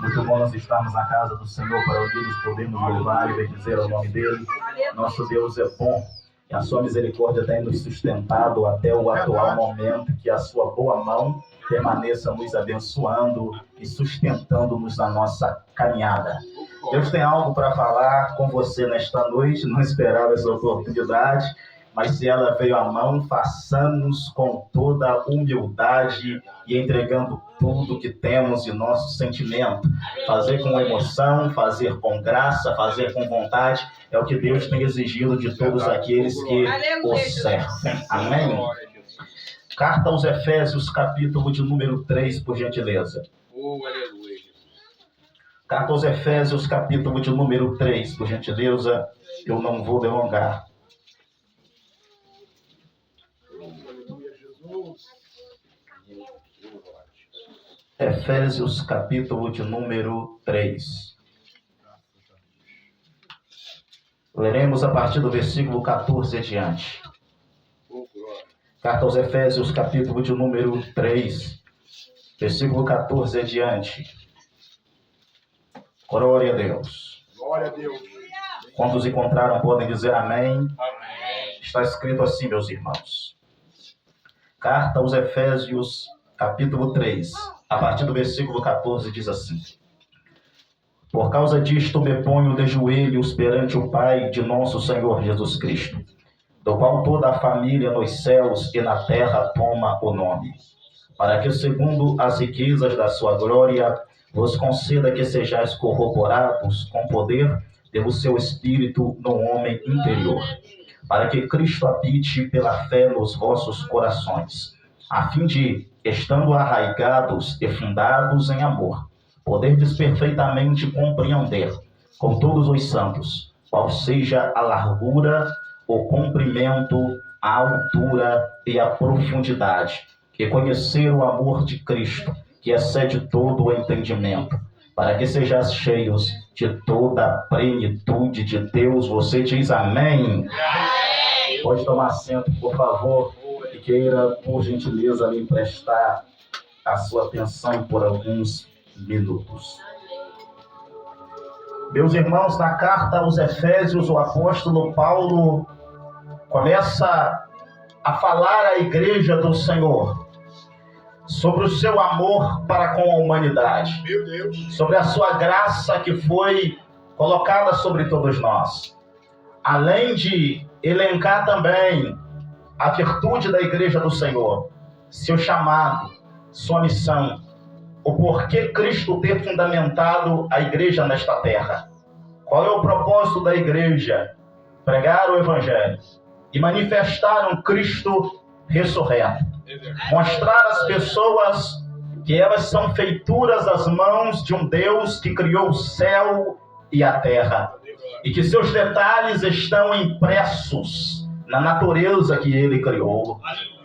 Muito bom nós estarmos na casa do Senhor para unidos podermos louvar e bendizer o nome dele. Nosso Deus é bom e a sua misericórdia tem nos sustentado até o atual momento. Que a sua boa mão permaneça nos abençoando e sustentando-nos na nossa caminhada. Deus tem algo para falar com você nesta noite. Não esperava essa oportunidade, mas se ela veio à mão, façamos com toda humildade e entregando tudo que temos de nosso sentimento. Fazer com emoção, fazer com graça, fazer com vontade, é o que Deus tem exigido de todos aqueles que o servem. Amém? Carta aos Efésios, capítulo de número 3, por gentileza. Carta aos Efésios, capítulo de número 3, por gentileza. Eu não vou delongar. Efésios, capítulo de número 3. Leremos a partir do versículo 14 adiante. Carta aos Efésios, capítulo de número 3, versículo 14 adiante. Glória a Deus. Glória a Deus. Quantos encontraram podem dizer amém? Amém. Está escrito assim, meus irmãos. Carta aos Efésios, capítulo 3, a partir do versículo 14, diz assim: Por causa disto me ponho de joelhos perante o Pai de nosso Senhor Jesus Cristo, do qual toda a família nos céus e na terra toma o nome, para que, segundo as riquezas da sua glória, vos conceda que sejais corroborados com poder pelo seu Espírito no homem interior, para que Cristo habite pela fé nos vossos corações, a fim de, estando arraigados e fundados em amor, poderdes perfeitamente compreender com todos os santos qual seja a largura, o comprimento, a altura e a profundidade, e conhecer o amor de Cristo, que excede todo o entendimento, para que sejais cheios de toda a plenitude de Deus. Você diz amém? Amém. Pode tomar assento, por favor, e queira, por gentileza, me emprestar a sua atenção por alguns minutos. Meus irmãos, na carta aos Efésios, o apóstolo Paulo começa a falar à igreja do Senhor sobre o seu amor para com a humanidade, Meu Deus. sobre a sua graça que foi colocada sobre todos nós, além de elencar também a virtude da igreja do Senhor, seu chamado, sua missão, o porquê Cristo ter fundamentado a igreja nesta terra. Qual é o propósito da igreja? Pregar o Evangelho e manifestar um Cristo ressurreto. Mostrar às pessoas que elas são feituras das mãos de um Deus que criou o céu e a terra, e que seus detalhes estão impressos na natureza que ele criou.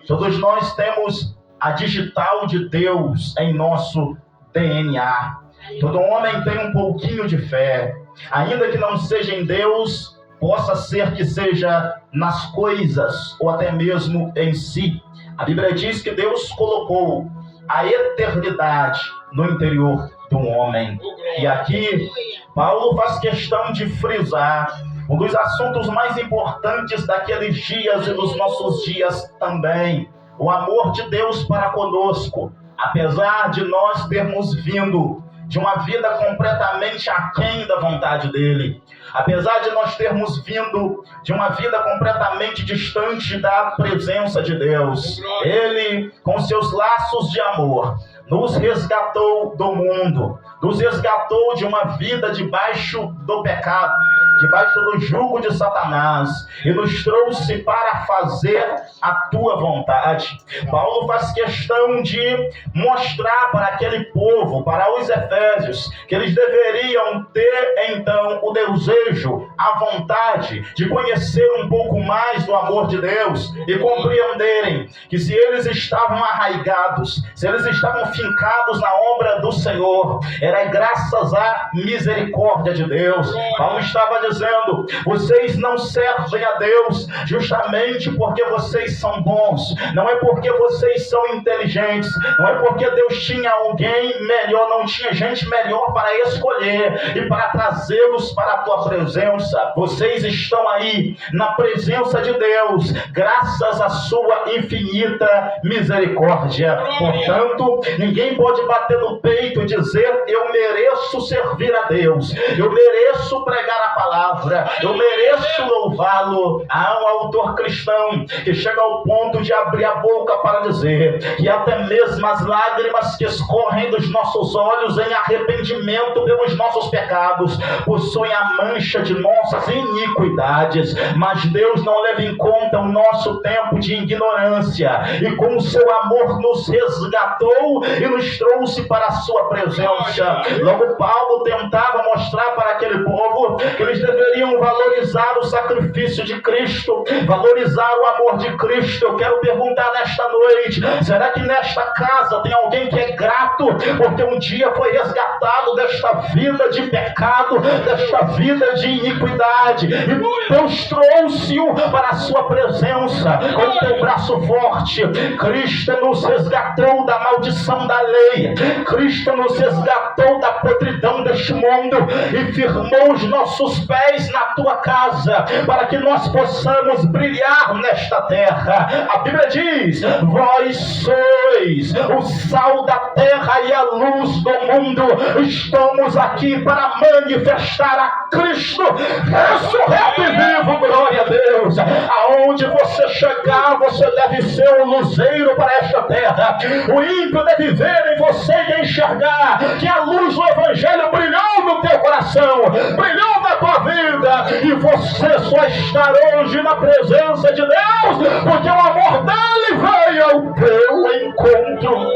Todos nós temos a digital de Deus em nosso DNA. Todo homem tem um pouquinho de fé, ainda que não seja em Deus, possa ser que seja nas coisas ou até mesmo em si. A Bíblia diz que Deus colocou a eternidade no interior do homem. E aqui, Paulo faz questão de frisar um dos assuntos mais importantes daqueles dias e dos nossos dias também: o amor de Deus para conosco. Apesar de nós termos vindo de uma vida completamente aquém da vontade dele, apesar de nós termos vindo de uma vida completamente distante da presença de Deus, ele, com seus laços de amor, nos resgatou do mundo, nos resgatou de uma vida debaixo do pecado, debaixo do jugo de Satanás, e nos trouxe para fazer a tua vontade. Paulo faz questão de mostrar para aquele povo, para os efésios, que eles deveriam ter então o desejo, a vontade de conhecer um pouco mais do amor de Deus e compreenderem que se eles estavam arraigados, se eles estavam fincados na obra do Senhor, era graças à misericórdia de Deus. Paulo estava dizendo dizendo: vocês não servem a Deus justamente porque vocês são bons, não é porque vocês são inteligentes, não é porque Deus tinha alguém melhor, não tinha gente melhor para escolher e para trazê-los para a tua presença. Vocês estão aí na presença de Deus graças à sua infinita misericórdia. Portanto, ninguém pode bater no peito e dizer: eu mereço servir a Deus, eu mereço pregar a palavra, eu mereço louvá-lo. Há um autor cristão que chega ao ponto de abrir a boca para dizer que até mesmo as lágrimas que escorrem dos nossos olhos em arrependimento pelos nossos pecados possuem a mancha de nossas iniquidades, mas Deus não leva em conta o nosso tempo de ignorância, e com o seu amor nos resgatou e nos trouxe para a sua presença. Logo, Paulo tentava mostrar para aquele povo que eles deveriam valorizar o sacrifício de Cristo, valorizar o amor de Cristo. Eu quero perguntar nesta noite: será que nesta casa tem alguém que é grato porque um dia foi resgatado desta vida de pecado, desta vida de iniquidade, e Deus trouxe-o para a sua presença com o teu braço forte? Cristo nos resgatou da maldição da lei, Cristo nos resgatou da podridão deste mundo e firmou os nossos pés na tua casa para que nós possamos brilhar nesta terra. A Bíblia diz: vós sois o sal da terra e a luz do mundo. Estamos aqui para manifestar a Cristo ressurreto e vivo. Glória a Deus. Aonde você chegar, você deve ser um luzeiro para esta terra. O ímpio deve ver em você e enxergar que a luz do Evangelho brilhou no teu coração, brilhou na tua vida, e você só está hoje na presença de Deus porque o amor dele veio ao teu encontro.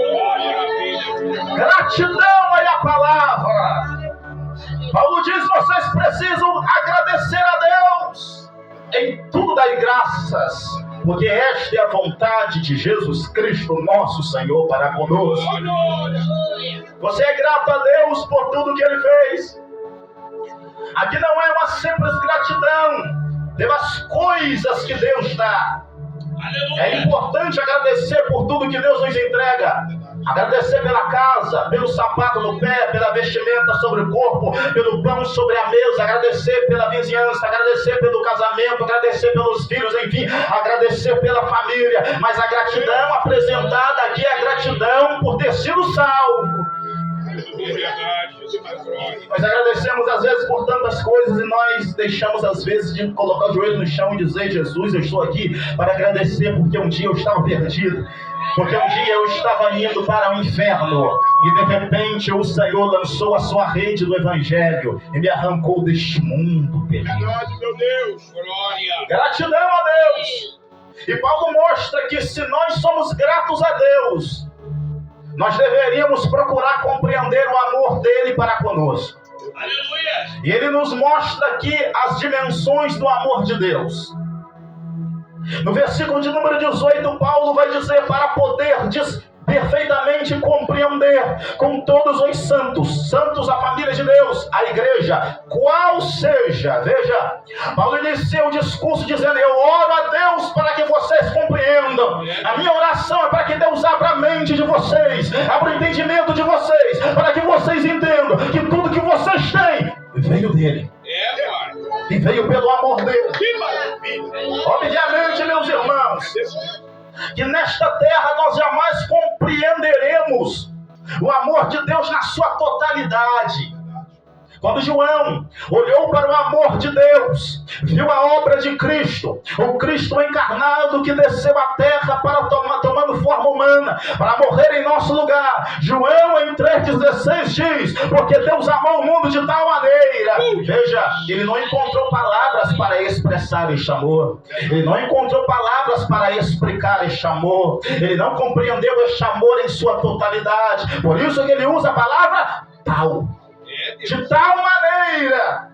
Gratidão é a palavra. Paulo diz: vocês precisam agradecer a Deus. Em tudo dai graças, porque esta é a vontade de Jesus Cristo, nosso Senhor, para conosco. Você é grato a Deus por tudo que Ele fez. Aqui não é uma simples gratidão pelas coisas que Deus dá. É importante agradecer por tudo que Deus nos entrega. Agradecer pela casa, pelo sapato no pé, pela vestimenta sobre o corpo, pelo pão sobre a mesa. Agradecer pela vizinhança, agradecer pelo casamento, agradecer pelos filhos, enfim, agradecer pela família. Mas a gratidão apresentada aqui é a gratidão por ter sido salvo. Nós agradecemos às vezes por tantas coisas e nós deixamos às vezes de colocar o joelho no chão e dizer: Jesus, eu estou aqui para agradecer porque um dia eu estava perdido, porque um dia eu estava indo para o inferno e de repente o Senhor lançou a sua rede do Evangelho e me arrancou deste mundo perdido. Meu Deus, glória. Gratidão a Deus. E Paulo mostra que se nós somos gratos a Deus, nós deveríamos procurar compreender o amor dele para conosco. Aleluia. E ele nos mostra aqui as dimensões do amor de Deus. No versículo de número 18, Paulo vai dizer: para poder perfeitamente compreender com todos os santos, santos a família de Deus, a igreja, qual seja, veja, Paulo inicia o discurso dizendo: eu oro a Deus para que vocês compreendam. A minha oração é para que Deus abra a mente de vocês, abra o entendimento de vocês, para que vocês entendam que tudo que vocês têm veio dele. E veio pelo amor dele. Obviamente, meus irmãos, que nesta terra nós jamais compreenderemos o amor de Deus na sua totalidade. Quando João olhou para o amor de Deus, viu a obra de Cristo, o Cristo encarnado que desceu à terra para tomando forma humana, para morrer em nosso lugar. João em 3,16 diz: porque Deus amou o mundo de tal maneira. Veja, ele não encontrou palavras para expressar este amor, ele não encontrou palavras para explicar este amor, ele não compreendeu este amor em sua totalidade. Por isso que ele usa a palavra tal. De tal maneira,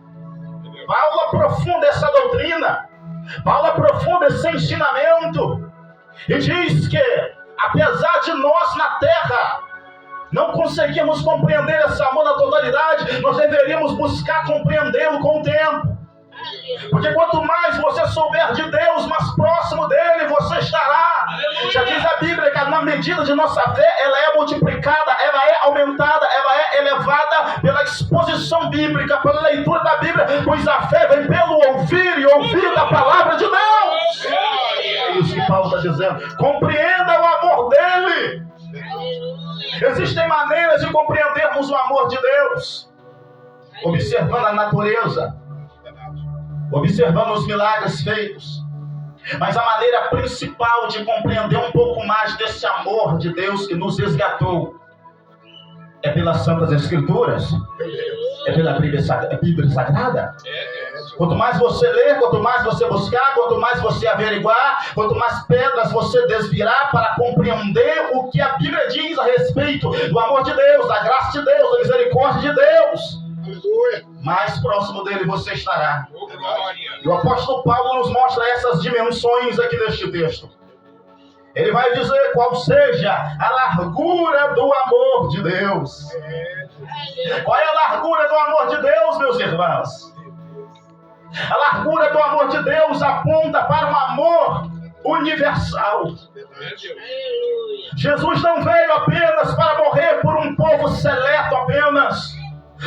Paulo aprofunda essa doutrina, Paulo aprofunda esse ensinamento e diz que, apesar de nós na terra não conseguirmos compreender esse amor na totalidade, nós deveríamos buscar compreendê-lo com o tempo. Porque quanto mais você souber de Deus, mais próximo dele você estará. Já diz a Bíblia que na medida de nossa fé, ela é multiplicada, ela é aumentada, ela é elevada pela exposição bíblica, pela leitura da Bíblia, pois a fé vem pelo ouvir e ouvir da palavra de Deus. É isso que Paulo está dizendo. Compreenda o amor dele. Existem maneiras de compreendermos o amor de Deus, observando a natureza, observando os milagres feitos. Mas a maneira principal de compreender um pouco mais desse amor de Deus que nos resgatou é pelas Santas Escrituras, é pela Bíblia Sagrada. Quanto mais você ler, quanto mais você buscar, quanto mais você averiguar, quanto mais pedras você desvirar para compreender o que a Bíblia diz a respeito do amor de Deus, da graça de Deus, da misericórdia de Deus, mais próximo dele você estará. E o apóstolo Paulo nos mostra essas dimensões aqui neste texto. Ele vai dizer qual seja a largura do amor de Deus. Qual é a largura do amor de Deus, meus irmãos? A largura do amor de Deus aponta para um amor universal. Jesus não veio apenas para morrer por um povo seleto apenas,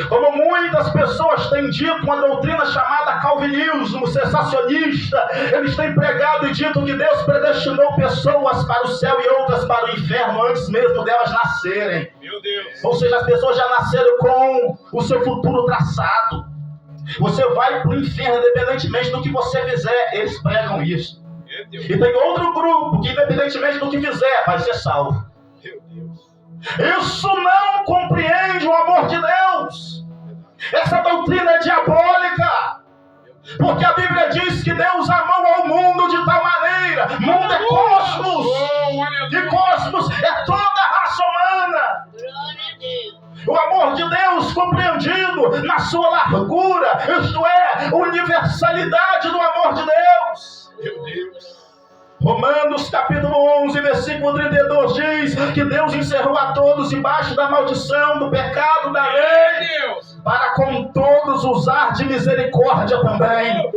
como muitas pessoas têm dito, uma doutrina chamada calvinismo cessacionista. Eles têm pregado e dito que Deus predestinou pessoas para o céu e outras para o inferno antes mesmo delas nascerem. Meu Deus. Ou seja, as pessoas já nasceram com o seu futuro traçado. Você vai para o inferno independentemente do que você fizer. Eles pregam isso. E tem outro grupo que independentemente do que fizer vai ser salvo. Meu Deus. Isso não compreende o amor de Deus. Essa doutrina é diabólica. Porque a Bíblia diz que Deus amou ao mundo de tal maneira. Mundo é cosmos. E cosmos é toda a raça humana. O amor de Deus compreendido na sua largura, isto é, universalidade do amor de Deus. Meu Deus. Romanos capítulo 11, versículo 32 diz que Deus encerrou a todos debaixo da maldição, do pecado, da lei, para com todos usar de misericórdia também.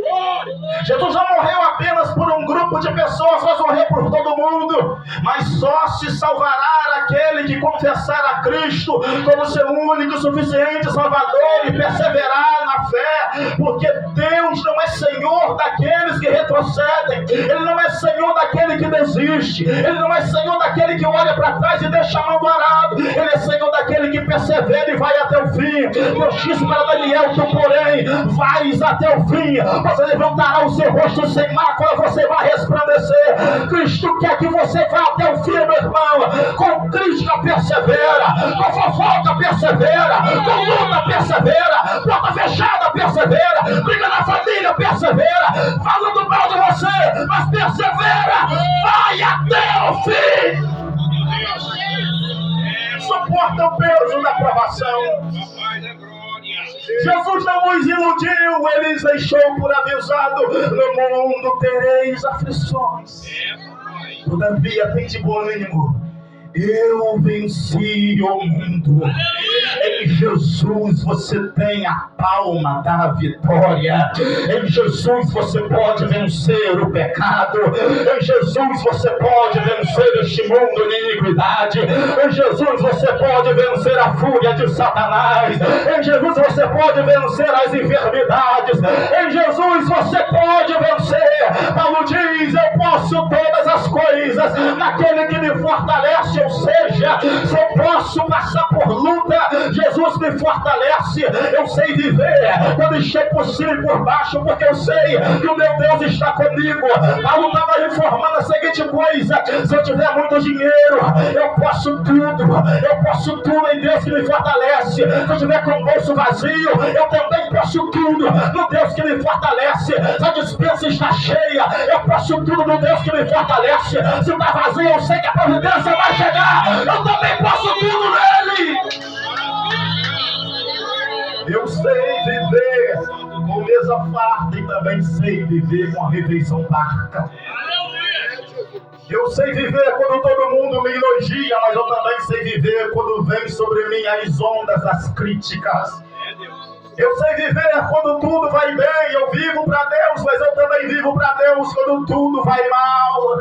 Jesus não morreu apenas por um grupo de pessoas, mas morreu por todo mundo. Mas só se salvará aquele que confessar a Cristo como seu único e suficiente Salvador e perseverar na fé, porque Deus não é Senhor daqueles que retrocedem, Ele não é Senhor daquele que desiste, Ele não é Senhor daquele que olha para trás e deixa a mão do arado, Ele é Senhor daquele que persevera e vai até o fim. Deus disse para Daniel: tu porém vais até o fim, você levantará o seu rosto sem mácula, você vai resplandecer. Cristo quer que você vá até o fim, meu irmão. Com crítica persevera, com fofoca persevera, com luta persevera, porta fechada persevera, briga na família persevera, falando mal de você, mas persevera. Vai até o fim. Suporta o peso da provação. Jesus não nos iludiu, Ele nos deixou por avisado: no mundo tereis aflições, todavia tende bom ânimo, eu venci o mundo. Em Jesus você tem a palma da vitória. Em Jesus você pode vencer o pecado. Em Jesus você pode vencer este mundo de iniquidade. Em Jesus você pode vencer a fúria de Satanás. Em Jesus você pode vencer as enfermidades. Em Jesus você pode vencer. Paulo diz: eu posso todas as coisas naquele que me fortalece. Ou seja, se eu posso passar por luta, Jesus me fortalece. Eu sei viver quando encher por cima e por baixo, porque eu sei que o meu Deus está comigo. Paulo estava informando a seguinte coisa: se eu tiver muito dinheiro, eu posso tudo em Deus que me fortalece. Se eu tiver com o bolso vazio, eu também posso tudo no Deus que me fortalece. Se a dispensa está cheia, eu posso tudo no Deus que me fortalece. Se está vazio, eu sei que a providência vai chegar. Eu também posso tudo nele. Eu sei viver com mesa farta e também sei viver com a refeição farta. Eu sei viver quando todo mundo me elogia, mas eu também sei viver quando vem sobre mim as ondas das críticas. Eu sei viver quando tudo vai bem. Eu vivo para Deus, mas eu também vivo para Deus quando tudo vai mal.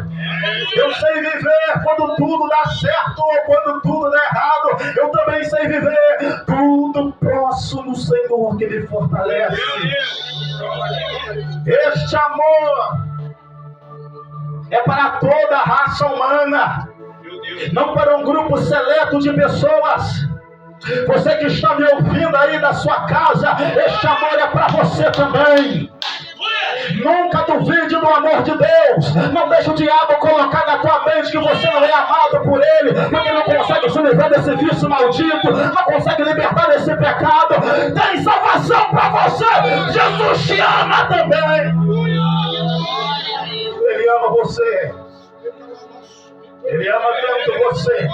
Eu sei viver quando tudo dá certo ou quando tudo dá errado. Eu também sei viver. Tudo posso no Senhor que me fortalece. Este amor é para toda a raça humana, não para um grupo seleto de pessoas. Você que está me ouvindo aí da sua casa, este amor é para você também. Nunca duvide do amor de Deus. Não deixe o diabo colocar na tua mente que você não é amado por Ele, porque não consegue se livrar desse vício maldito, não consegue libertar desse pecado. Tem salvação para você. Jesus te ama também. Ele ama você. Ele ama tanto você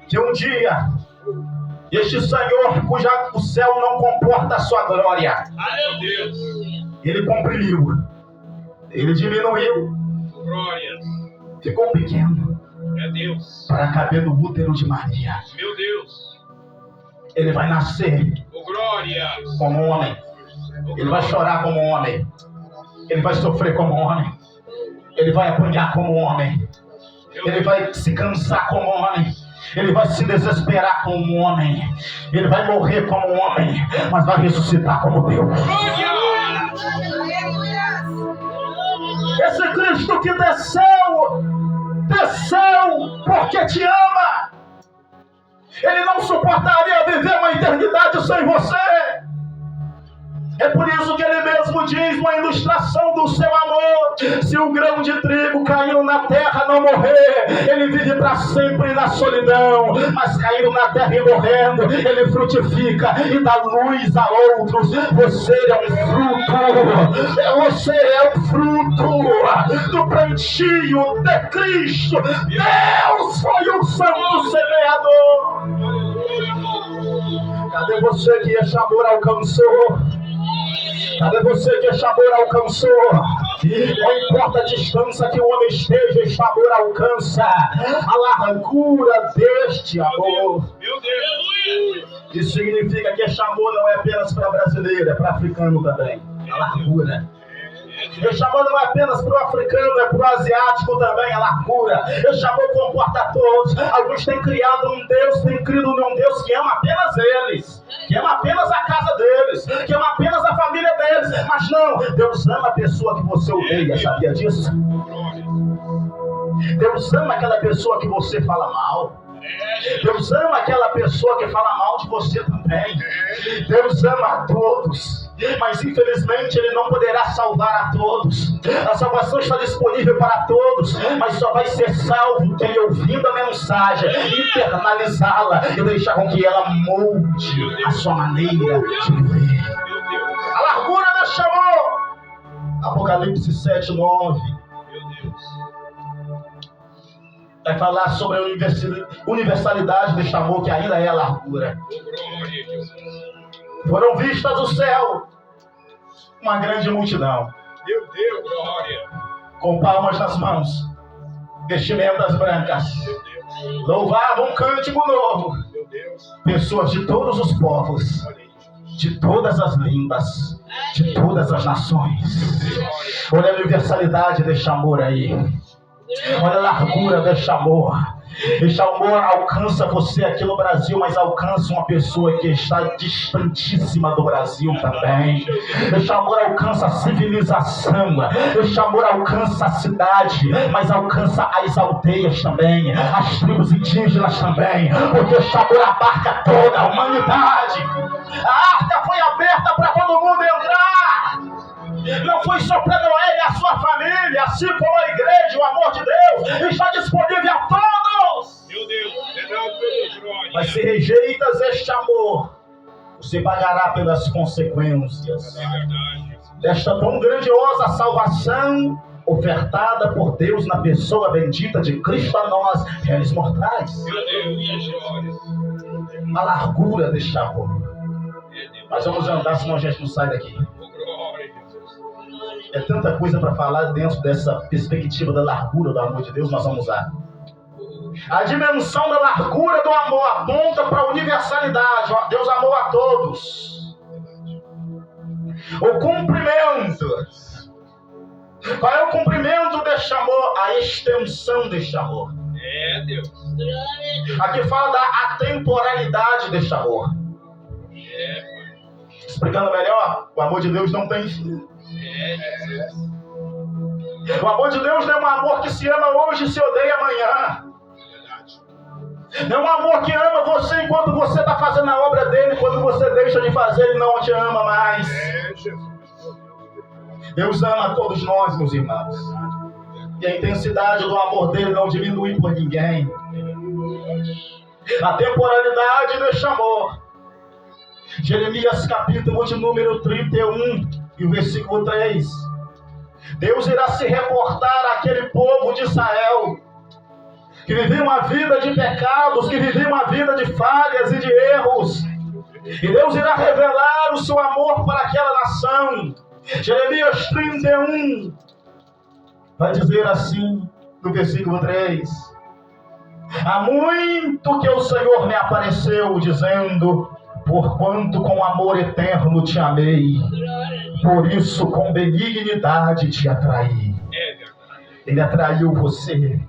que um dia este Senhor, cuja o céu não comporta a sua glória, Ele comprimiu, Ele diminuiu, ficou pequeno para caber no útero de Maria. Meu Deus. Ele vai nascer como homem, Ele vai chorar como homem, Ele vai sofrer como homem, Ele vai apanhar como homem, Ele vai se cansar como homem, Ele vai se desesperar como um homem, Ele vai morrer como um homem, mas vai ressuscitar como Deus. Esse Cristo que desceu porque te ama. Ele não suportaria viver uma eternidade sem você. É por isso que Ele mesmo diz, uma ilustração do seu amor: se o grão de trigo caindo na terra não morrer, ele vive para sempre na solidão, mas caindo na terra e morrendo, ele frutifica e dá luz a outros. Você é um fruto, você é um fruto do plantio de Cristo. Deus foi um santo semeador. Cadê você que esse amor alcançou? Cadê você que este amor alcançou? Não importa a distância que o homem esteja, este amor alcança a largura deste amor. Meu Deus. Isso significa que este amor não é apenas para brasileiro, é para africano também. A largura. Este amor não é apenas para o africano, é para o asiático também, a largura. Este amor comporta todos. Alguns têm criado um Deus, têm crido num Deus que ama apenas eles, que ama apenas a casa deles, que ama apenas a família deles. Mas não, Deus ama a pessoa que você odeia, sabia disso? Deus ama aquela pessoa que você fala mal. Deus ama aquela pessoa que fala mal de você também. Deus ama a todos, mas infelizmente Ele não poderá salvar a todos. A salvação está disponível para todos, mas só vai ser salvo quem, ouvindo a mensagem, internalizá-la e deixar com que ela molde a sua maneira de viver. A largura deste amor. Apocalipse 7:9 vai falar sobre a universalidade deste amor, que ainda é a largura. Foram vistas do céu uma grande multidão, Meu Deus, glória. com palmas nas mãos, vestimentas brancas, louvavam um cântico novo. Meu Deus. Pessoas de todos os povos, de todas as línguas, de todas as nações. Olha a universalidade deste amor aí. Olha a largura deste amor. Este amor alcança você aqui no Brasil, mas alcança uma pessoa que está distantíssima do Brasil também. Este amor alcança a civilização. Este amor alcança a cidade, mas alcança as aldeias também, as tribos indígenas também, porque este amor abarca toda a humanidade. A arca foi aberta para todo mundo entrar. Não foi só para Noé e a sua família, assim como a igreja. O amor de Deus está disponível a todos. Meu Deus, verdade, meu Deus, glória. Mas se rejeitas este amor, você pagará pelas consequências É verdade. desta tão grandiosa salvação ofertada por Deus na pessoa bendita de Cristo a nós, réis mortais. Meu Deus, glória. A largura deste amor. Meu Deus. Mas vamos andar, senão a gente não sai daqui. Glória. É tanta coisa para falar dentro dessa perspectiva da largura do amor de Deus. Nós vamos lá. A dimensão da largura do amor aponta para a universalidade. Deus amou a todos. O cumprimento. Qual é o cumprimento deste amor? A extensão deste amor. É, Deus. Aqui fala da atemporalidade deste amor. É, Pai. Explicando melhor, o amor de Deus não tem fim. É, Jesus. O amor de Deus não é um amor que se ama hoje e se odeia amanhã. Verdade. Não é um amor que ama você enquanto você está fazendo a obra dele. Quando você deixa de fazer, ele não te ama mais. É, Jesus. Deus ama todos nós, meus irmãos. E a intensidade do amor dele não diminui por ninguém. A temporalidade deste amor. Jeremias capítulo de número 31 e o versículo 3. Deus irá se reportar àquele povo de Israel que vivia uma vida de pecados, que vivia uma vida de falhas e de erros. E Deus irá revelar o seu amor para aquela nação. Jeremias 31 vai dizer assim, no versículo 3: há muito que o Senhor me apareceu, dizendo: porquanto com amor eterno te amei, por isso com benignidade te atraí. Ele atraiu você,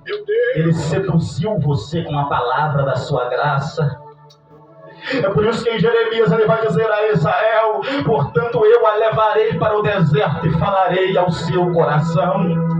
ele seduziu você com a palavra da sua graça. É por isso que em Jeremias ele vai dizer a Israel: portanto eu a levarei para o deserto e falarei ao seu coração.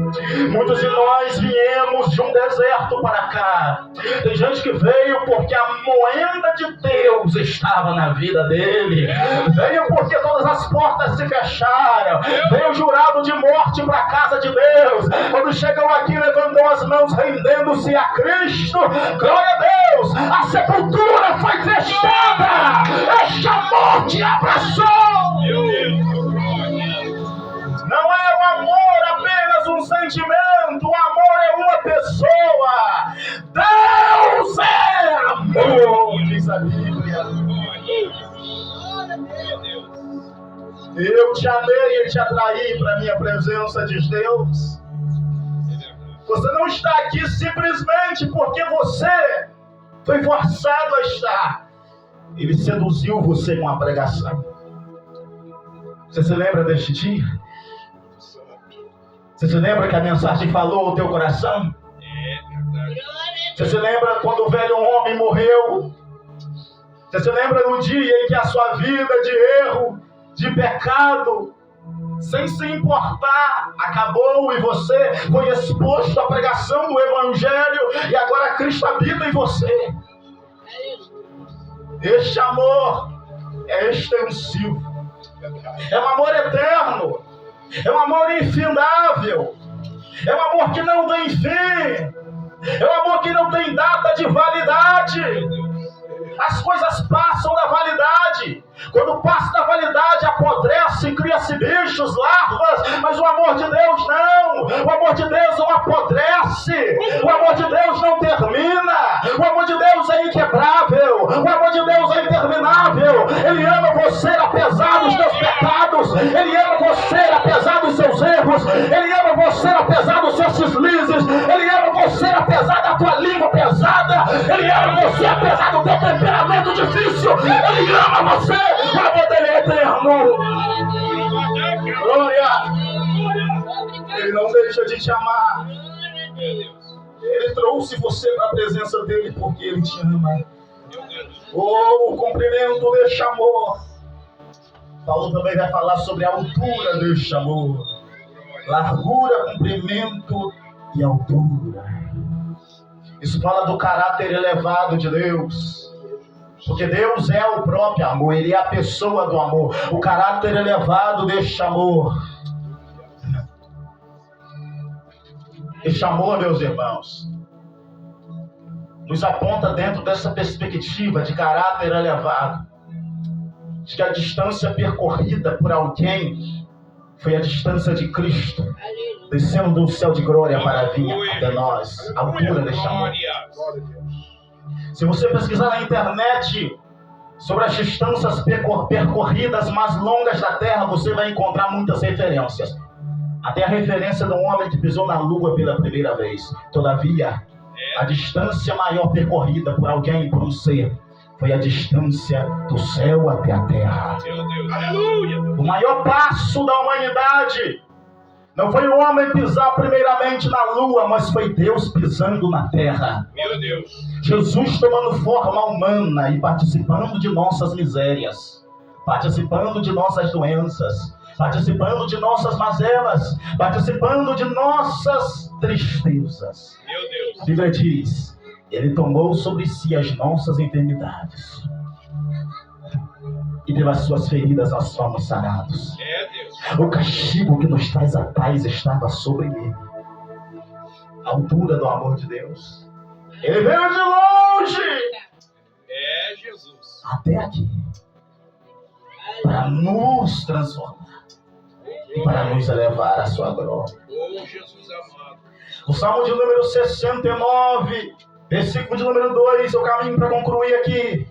Muitos de nós viemos de um deserto para cá. Tem gente que veio porque a moeda de Deus estava na vida dele. Veio porque todas as portas se fecharam. Veio jurado de morte para a casa de Deus. Quando chegam aqui, levantou as mãos rendendo-se a Cristo. Glória a Deus! A sepultura foi fechada. Este amor te abraçou. Meu Deus. Não é o amor apenas um sentimento, o amor é uma pessoa. Deus é amor, diz a Bíblia. Eu te amei e te atraí para a minha presença, diz Deus. Você não está aqui simplesmente porque você foi forçado a estar. Ele seduziu você com a pregação. Você se lembra deste dia? Você se lembra que a mensagem falou ao teu coração? Você se lembra quando o velho homem morreu? Você se lembra no dia em que a sua vida de erro, de pecado, sem se importar, acabou e você foi exposto à pregação do Evangelho e agora Cristo habita em você. Este amor é extensivo, é um amor eterno. É um amor infindável. É um amor que não tem fim. É um amor que não tem data de validade. As coisas passam da validade. Quando passa da validade, apodrece, cria-se bichos, larvas. Mas o amor de Deus não. O amor de Deus não apodrece. O amor de Deus não termina. O amor de Deus é inquebrável. O amor de Deus é interminável. Ele ama você apesar dos seus pecados. Ele ama você apesar dos seus erros. Ele ama você apesar dos seus deslizes. Ele ama você apesar da tua língua pesada. Ele ama você apesar do teu temperamento difícil. Ele ama você. O amor dele é eterno. Glória. Ele não deixa de te amar. Ele trouxe você para a presença dele porque ele te ama. O cumprimento deste amor. Paulo também vai falar sobre a altura deste amor. Largura, comprimento e altura. Isso fala do caráter elevado de Deus. Porque Deus é o próprio amor, Ele é a pessoa do amor, o caráter elevado deste amor. Este amor, meus irmãos, nos aponta dentro dessa perspectiva de caráter elevado, de que a distância percorrida por alguém foi a distância de Cristo, descendo do céu de glória para vir até nós, a altura deste amor. Se você pesquisar na internet sobre as distâncias percorridas mais longas da Terra, você vai encontrar muitas referências. Até a referência de um homem que pisou na Lua pela primeira vez. Todavia, A distância maior percorrida por alguém, por um ser, foi a distância do céu até a terra. Meu Deus, aleluia. O maior passo da humanidade não foi o homem pisar primeiramente na lua, mas foi Deus pisando na terra. Meu Deus. Jesus tomando forma humana e participando de nossas misérias, participando de nossas doenças, participando de nossas mazelas, participando de nossas tristezas. Meu Deus. A Bíblia diz, Ele tomou sobre si as nossas enfermidades e pelas suas feridas nós fomos sarados. Deus. O castigo que nos traz a paz estava sobre Ele. A altura do amor de Deus. Ele veio de longe Jesus. até aqui para nos transformar e para nos elevar à sua glória. Oh, Jesus amado. O Salmo de número 69, versículo de número 2, eu caminho para concluir aqui.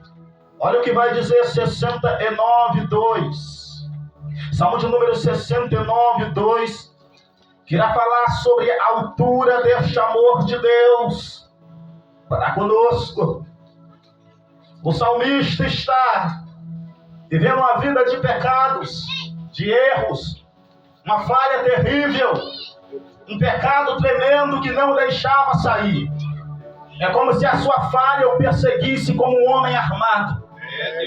Olha o que vai dizer 69, 2. Salmo de número 69, 2, que irá falar sobre a altura deste amor de Deus para conosco. O salmista está vivendo uma vida de pecados, de erros, uma falha terrível, um pecado tremendo que não deixava sair. É como se a sua falha o perseguisse como um homem armado,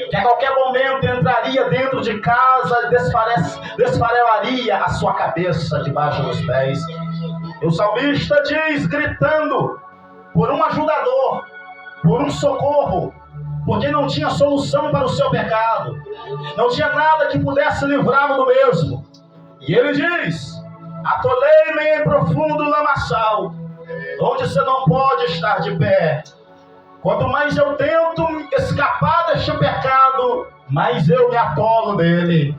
que a qualquer momento entraria dentro de casa e desfarelaria a sua cabeça debaixo dos pés. E o salmista diz, gritando por um ajudador, por um socorro, porque não tinha solução para o seu pecado, não tinha nada que pudesse livrá-lo do mesmo. E ele diz, atolei-me em profundo lamaçal, onde você não pode estar de pé. Quanto mais eu tento escapar deste pecado, mais eu me atolo dele.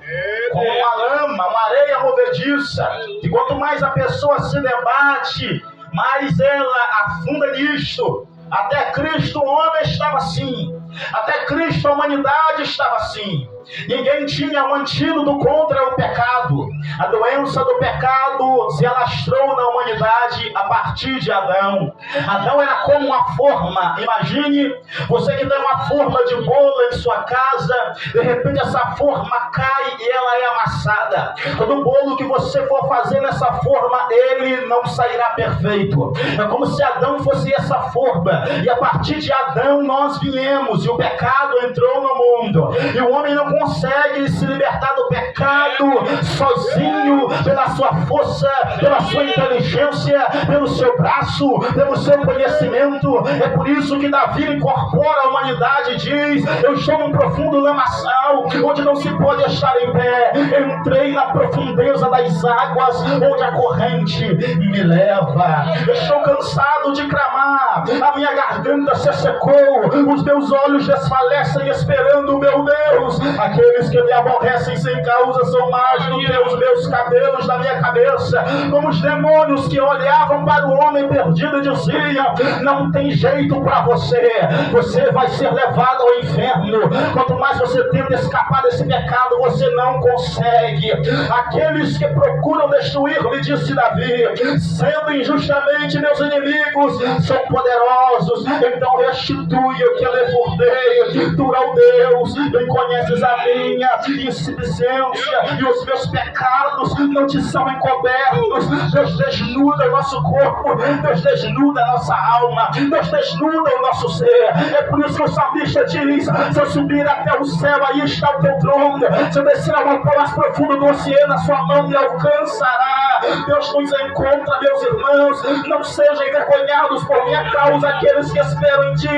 Como uma lama, uma areia movediça. E quanto mais a pessoa se debate, mais ela afunda nisto. Até Cristo, o homem estava assim. Até Cristo, a humanidade estava assim. Ninguém tinha um antídoto contra o pecado. A doença do pecado se alastrou na humanidade a partir de Adão. Adão era como uma forma. Imagine você que tem uma forma de bolo em sua casa. De repente essa forma cai e ela é amassada. Todo bolo que você for fazer nessa forma, ele não sairá perfeito. É como se Adão fosse essa forma. E a partir de Adão nós viemos. E o pecado entrou no mundo. E o homem não consegue se libertar do pecado sozinho, pela sua força, pela sua inteligência, pelo seu braço, pelo seu conhecimento. É por isso que Davi incorpora a humanidade e diz, eu estou num profundo lamaçal, onde não se pode estar em pé. Entrei na profundeza das águas, onde a corrente me leva. Estou cansado de clamar, a minha garganta se secou, os meus olhos desfalecem esperando o meu Deus. Aqueles que me aborrecem sem causa são mais do que os meus cabelos da minha cabeça. Como os demônios que olhavam para o homem perdido e diziam, não tem jeito para você, você vai ser levado ao inferno. Quanto mais você tenta escapar desse pecado, você não consegue. Aqueles que procuram destruir-me, disse Davi, sendo injustamente meus inimigos, são poderosos, então restitui o que eu lhe furtei. Tu, ó Deus, bem conheces a minha insuficiência e os meus pecados não te são encobertos. Deus desnuda o nosso corpo, Deus desnuda a nossa alma, Deus desnuda o nosso ser. É por isso que o salmista diz, se eu subir até o céu, aí está o teu trono. Se eu descer ao mais profundo do oceano, a sua mão me alcançará. Deus nos encontra, meus irmãos, não sejam envergonhados por minha causa aqueles que esperam em ti.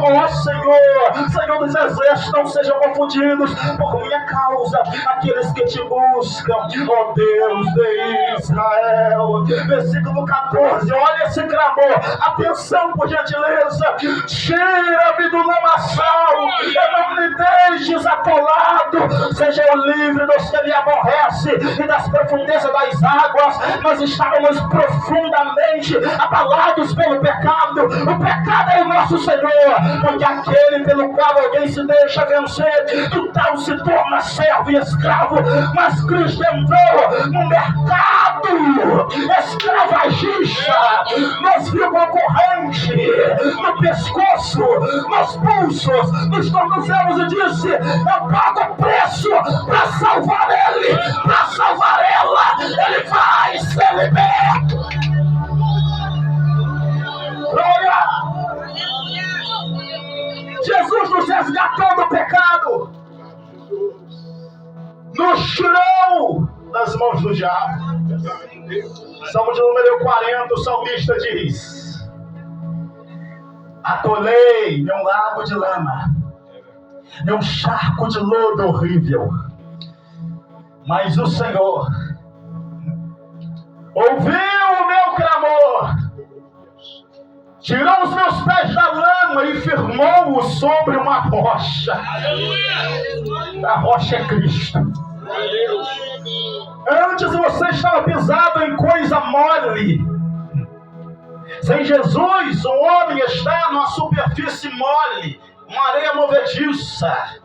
Ó Senhor, Senhor dos exércitos, não sejam confundidos por minha causa aqueles que te buscam, ó Deus de Israel. Versículo 14, olha esse clamor, atenção por gentileza, tira-me do lamaçal e não me deixes atolado, seja eu livre dos que me aborrecem e das profundezas das águas. Nós estávamos profundamente abalados pelo pecado. O pecado é o nosso Senhor, porque aquele pelo qual alguém se deixa vencer, então se torna servo e escravo. Mas Cristo entrou no mercado escravagista, nos fio concorrente, no pescoço, nos pulsos, nos tornozelos e disse: eu pago o preço para salvar ele, para salvar ela, ele vai ser liberto. Glória! Jesus nos resgatou do pecado, nos tirou das mãos do diabo. Salmo de número 40, o salmista diz: atolei em um lago de lama, em um charco de lodo horrível, mas o Senhor ouviu o meu clamor, tirou os meus pés da lama e firmou-os sobre uma rocha. A rocha é Cristo. Antes você estava pisado em coisa mole. Sem Jesus, o homem está numa superfície mole, uma areia movediça.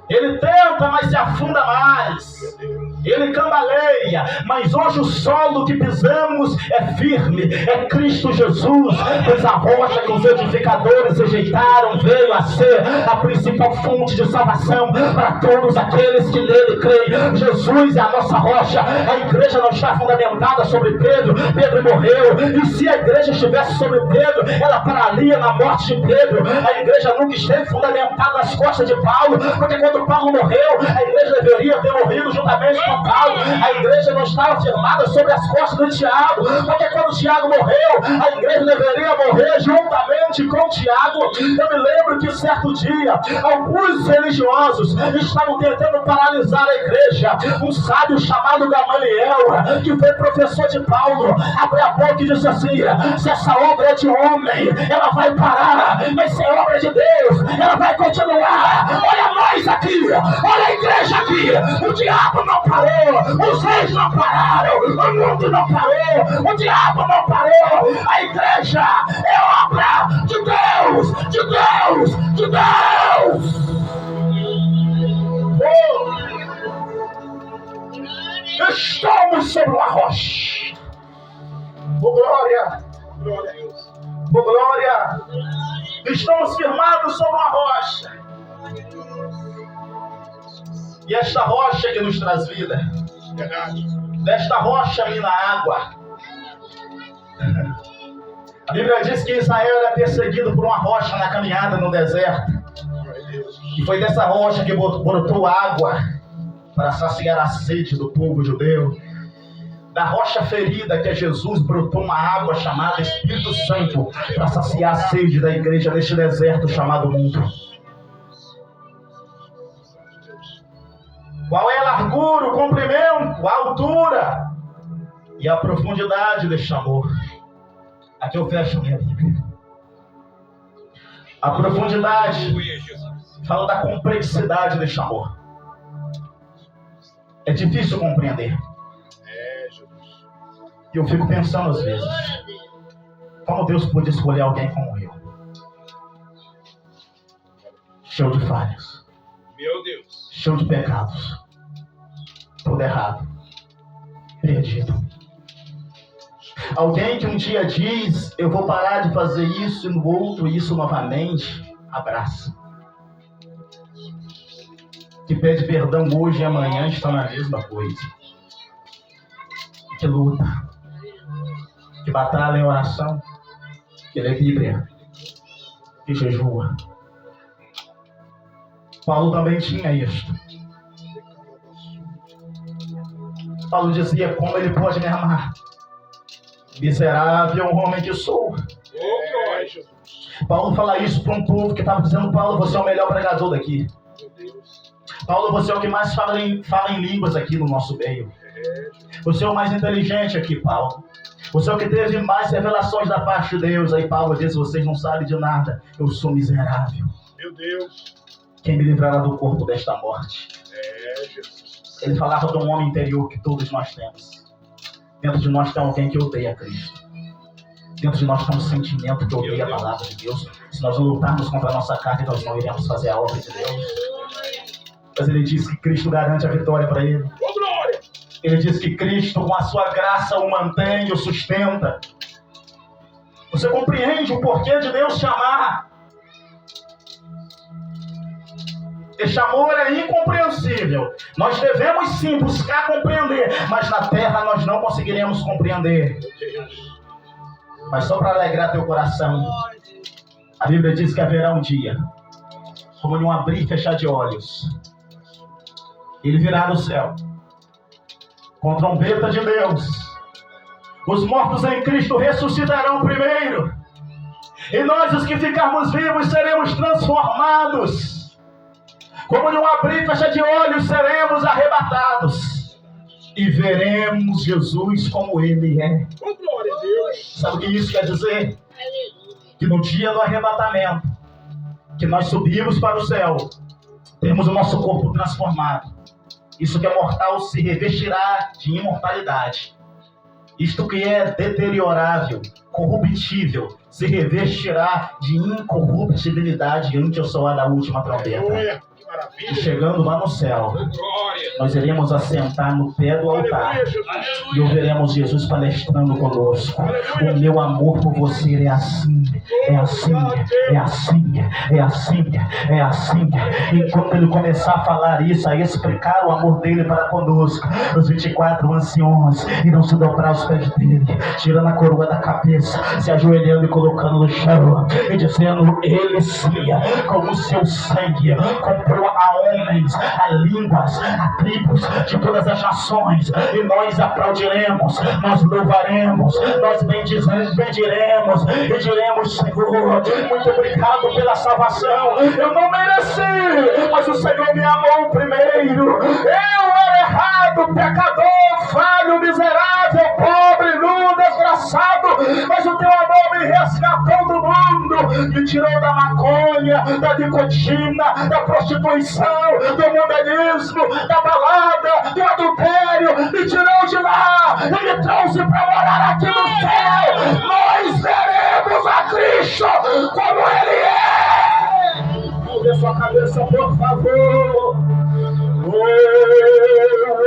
Ele tenta, mas se afunda mais. Ele cambaleia, mas hoje o solo que pisamos é firme, é Cristo Jesus, pois a rocha que os edificadores rejeitaram veio a ser a principal fonte de salvação para todos aqueles que nele creem. Jesus é a nossa rocha. A igreja não está fundamentada sobre Pedro. Pedro morreu, e se a igreja estivesse sobre Pedro, ela pararia na morte de Pedro. A igreja nunca esteve fundamentada nas costas de Paulo, porque quando Paulo morreu, a igreja deveria ter morrido juntamente com Paulo. A igreja não estava firmada sobre as costas do Tiago, porque quando Tiago morreu, a igreja deveria morrer juntamente com Tiago. Eu me lembro que certo dia, alguns religiosos estavam tentando paralisar a igreja. Um sábio chamado Gamaliel, que foi professor de Paulo, abriu a boca e disse assim: se essa obra é de homem, ela vai parar, mas se é obra de Deus, ela vai continuar. Olha nós aqui, olha a igreja aqui. O diabo não parou, os reis não pararam, o mundo não parou, o diabo não parou. A igreja é obra de Deus, de Deus, de Deus. Estamos sobre uma rocha. Oh glória, oh glória. Estamos firmados sobre uma rocha. E esta rocha que nos traz vida, desta rocha mina água. A Bíblia diz que Israel era perseguido por uma rocha na caminhada no deserto. E foi dessa rocha que brotou água para saciar a sede do povo judeu. Da rocha ferida que é Jesus, brotou uma água chamada Espírito Santo para saciar a sede da igreja neste deserto chamado mundo. Qual é a largura, o comprimento, a altura e a profundidade deste amor? Aqui eu fecho minha Bíblia. A profundidade fala da complexidade deste amor. É difícil compreender. E eu fico pensando às vezes, como Deus pôde escolher alguém como eu? Cheio de falhas. Meu Deus. Cheio de pecados. Tudo errado. Perdido. Alguém que um dia diz: eu vou parar de fazer isso e no outro isso novamente. Abraça. Que pede perdão hoje e amanhã está na mesma coisa. Que luta. Que batalha em oração. Que lê Bíblia. Que jejua. Paulo também tinha isto. Paulo dizia: como ele pode me amar? Miserável homem que sou. Paulo fala isso para um povo que estava dizendo: Paulo, você é o melhor pregador daqui. Paulo, você é o que mais fala em línguas aqui no nosso meio. Você é o mais inteligente aqui, Paulo. Você é o que teve mais revelações da parte de Deus. Aí Paulo diz: vocês não sabem de nada. Eu sou miserável. Meu Deus. Quem me livrará do corpo desta morte? Jesus. Ele falava de um homem interior que todos nós temos. Dentro de nós tem alguém que odeia Cristo. Dentro de nós tem um sentimento que odeia a palavra de Deus. Se nós não lutarmos contra a nossa carne, nós não iremos fazer a obra de Deus. Mas ele diz que Cristo garante a vitória para ele. Oh, glória. Ele diz que Cristo, com a sua graça, o mantém, o sustenta. Você compreende o porquê de Deus te amar? Este amor é incompreensível. Nós devemos sim buscar compreender, mas na terra nós não conseguiremos compreender. Mas só para alegrar teu coração, a Bíblia diz que haverá um dia, como num abrir e fechar de olhos, Ele virá do céu, com trombeta de Deus. Os mortos em Cristo ressuscitarão primeiro, e nós, os que ficarmos vivos, seremos transformados. Como num abrir e fechar de olhos, seremos arrebatados e veremos Jesus como Ele é. Glória a Deus. Sabe o que isso quer dizer? Que no dia do arrebatamento, que nós subimos para o céu, temos o nosso corpo transformado. Isso que é mortal se revestirá de imortalidade. Isto que é deteriorável, corruptível, se revestirá de incorruptibilidade ante o soar da última trombeta. E chegando lá no céu, nós iremos assentar no pé do altar e ouviremos Jesus palestrando conosco. O meu amor por você é assim, é assim, é assim, é assim, é assim. E quando Ele começar a falar isso, a explicar o amor dele para conosco, os 24 anciões irão se dobrar aos pés dele, tirando a coroa da cabeça, se ajoelhando e colocando no chão, e dizendo: Ele sim, com o seu sangue, comprou a homens, a línguas, a tribos de todas as nações, e nós aplaudiremos, nós louvaremos, nós bendiremos e diremos: Senhor, muito obrigado pela salvação. Eu não mereci, mas o Senhor me amou primeiro. Eu era errado, pecador, falho, miserável, pobre, nu, desgraçado, mas o teu amor me resgatou do mundo, me tirou da maconha, da nicotina, da prostituição, do mundanismo, da balada, do adultério, me tirou de lá e me trouxe para morar aqui no céu. Nós veremos a Cristo como Ele é. Mude a sua cabeça, por favor. Oh,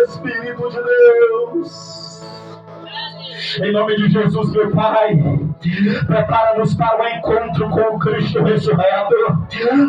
Espírito de Deus, em nome de Jesus, meu Pai, prepara-nos para o encontro com o Cristo ressurreto.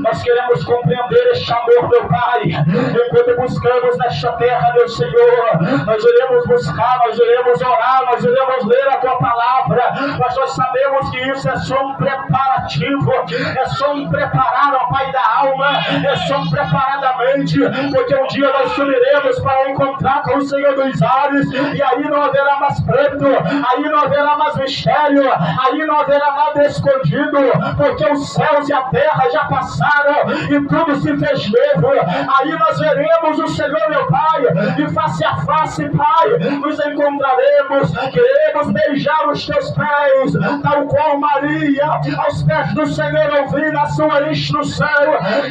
Nós queremos compreender este amor, meu Pai, enquanto buscamos nesta terra, meu Senhor. Nós iremos buscar, nós iremos orar, nós iremos ler a Tua palavra, mas nós sabemos que isso é só um preparativo, é só um preparar, ó Pai, da alma, é só um preparar da mente, porque um dia nós subiremos para encontrar com o Senhor dos ares, e aí não haverá mais preto, aí não haverá mais mistério, aí não haverá nada escondido, porque os céus e a terra já passaram e tudo se fez novo. Aí nós veremos o Senhor, meu Pai, e face a face, Pai, nos encontraremos. Queremos beijar os teus pés, tal qual Maria aos pés do Senhor, ouvir a sua instrução.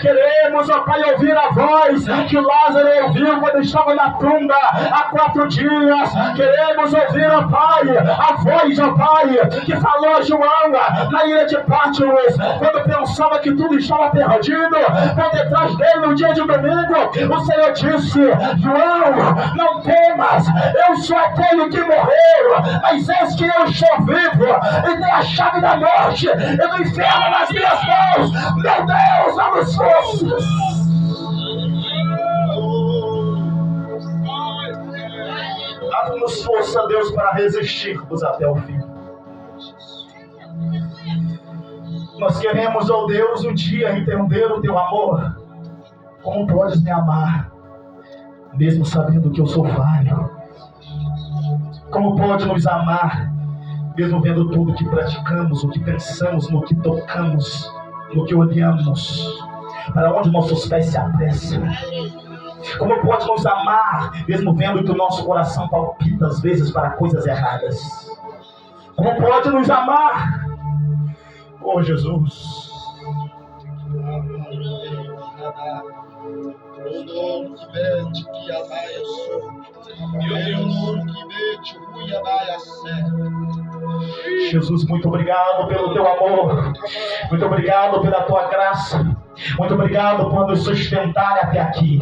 Queremos, ó Pai, ouvir a voz que Lázaro ouviu quando estava na tumba há 4 dias. Queremos ouvir, ó Pai, a voz, ó Pai, que falou a João na ilha de Patmos, quando pensava que tudo estava perdido. Por detrás dele, no dia de domingo, o Senhor disse: João, não temas, eu sou aquele que morreu, mas eis que eu estou vivo e tenho a chave da morte e do inferno nas minhas mãos. Meu Deus, dá-nos forças. Dá-nos força, Deus, para resistirmos até o fim. Nós queremos, ó Deus, um dia entender o Teu amor. Como podes me amar, mesmo sabendo que eu sou falho? Como pode nos amar, mesmo vendo tudo que praticamos, o que pensamos, no que tocamos, no que olhamos, para onde nossos pés se apressam? Como pode nos amar, mesmo vendo que o nosso coração palpita às vezes para coisas erradas? Como pode nos amar? Oh, Jesus. Jesus, muito obrigado pelo Teu amor. Muito obrigado pela Tua graça. Muito obrigado por nos sustentar até aqui.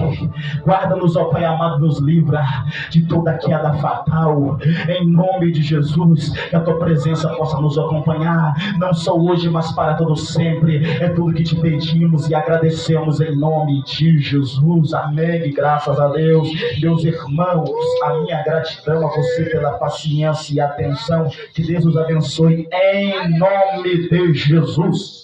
Guarda-nos, ó Pai amado, nos livra de toda queda fatal. Em nome de Jesus, que a tua presença possa nos acompanhar, não só hoje, mas para todo sempre. É tudo que te pedimos e agradecemos em nome de Jesus. Amém. E graças a Deus. Meus irmãos, a minha gratidão a você pela paciência e atenção. Que Deus os abençoe em nome de Jesus.